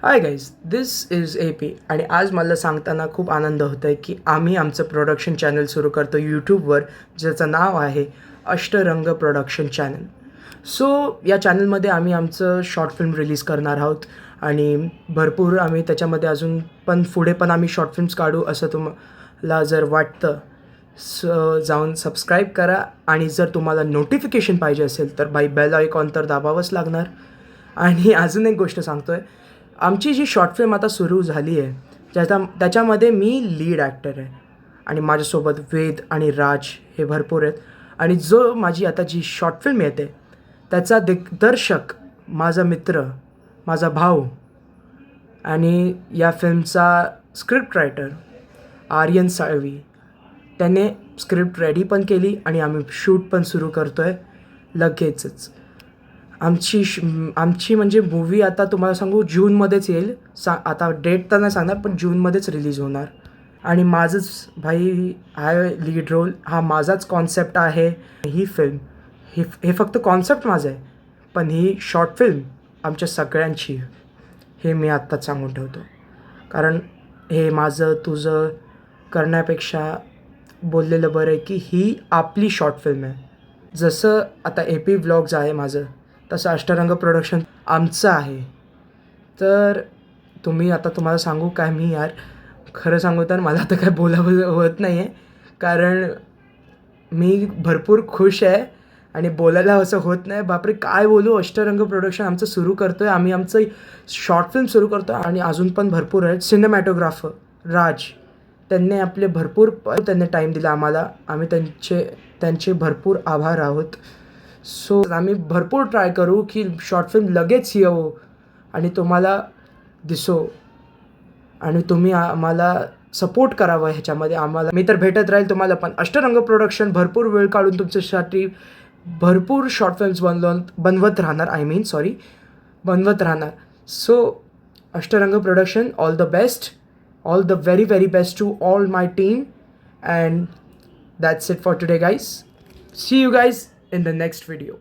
Hi guys, this is A P आणि आज मला सांगताना खूप आनंद होत आहे की आम्ही आमचं प्रोडक्शन चॅनल सुरू करतो यूट्यूबवर, ज्याचं नाव आहे अष्टरंग प्रोडक्शन चॅनल. सो या चॅनलमध्ये आम्ही आमचं शॉर्ट फिल्म रिलीज करणार आहोत आणि भरपूर आम्ही त्याच्यामध्ये अजून पण पुढे पण आम्ही शॉर्ट फिल्म्स काढू असं तुम्हाला जर वाटतं जाऊन सबस्क्राईब करा. आणि जर तुम्हाला नोटिफिकेशन पाहिजे असेल तर बाई बेल आयकॉन तर दाबावंच लागणार. आणि अजून एक गोष्ट सांगतो आहे, आमची जी शॉर्ट फिल्म आता सुरू झाली आहे त्याच्यामध्ये मी लीड ॲक्टर आहे आणि माझ्यासोबत वेद आणि राज हे भरपूर आहेत. आणि जो माझी आता जी शॉर्ट फिल्म येते त्याचा दिग्दर्शक माझा मित्र, माझा भाऊ आणि या फिल्मचा स्क्रिप्ट रायटर आर्यन साळवी, त्याने स्क्रिप्ट रेडी पण केली आणि आम्ही शूट पण सुरू करतो आहे लगेचच. आमची म्हणजे मूवी आता तुम्हाला सांगू जूनमध्येच येईल. आता डेट तर नाही सांगणार, पण जूनमध्येच रिलीज होणार. आणि माझंच भाई आहे लीड रोल, हा माझाच कॉन्सेप्ट आहे. ही फिल्म हे फक्त कॉन्सेप्ट माझं आहे, पण ही शॉर्ट फिल्म आमच्या सगळ्यांची आहे, हे मी आत्ताच सांगून ठेवतो. कारण हे माझं तुझं करण्यापेक्षा बोललेलं बरं आहे की ही आपली शॉर्ट फिल्म आहे. जसं आता ए पी व्लॉग्स आहे माझं, तसं अष्टरंग प्रोडक्शन आमचं आहे. तर तुम्हाला सांगू काय, मी यार खरं सांगू तर मला आता काय बोलावं होत नाही आहे, कारण मी भरपूर खुश आहे आणि बोलायला असं होत नाही. बापरे काय बोलू, अष्टरंग प्रोडक्शन आमचं सुरू करतो आहे, आम्ही आमचं शॉर्ट फिल्म सुरू करतो आहे. आणि अजून पण भरपूर आहेत. सिनेमॅटोग्राफर राज, त्यांनी आपले भरपूर त्यांनी टाईम दिला आम्हाला, आम्ही त्यांचे भरपूर आभार आहोत. सो आम्ही भरपूर ट्राय करू की शॉर्ट फिल्म लगेच येवो आणि तुम्हाला दिसो आणि तुम्ही आम्हाला सपोर्ट करावं ह्याच्यामध्ये. मी तर भेटत राहील तुम्हाला. पण अष्टरंग प्रोडक्शन भरपूर वेळ काढून तुमच्यासाठी भरपूर शॉर्ट फिल्म्स बनवत राहणार. So Ashtarang production, all the best, all the very very best to all my team. And that's it for today guys. See you guys in the next video.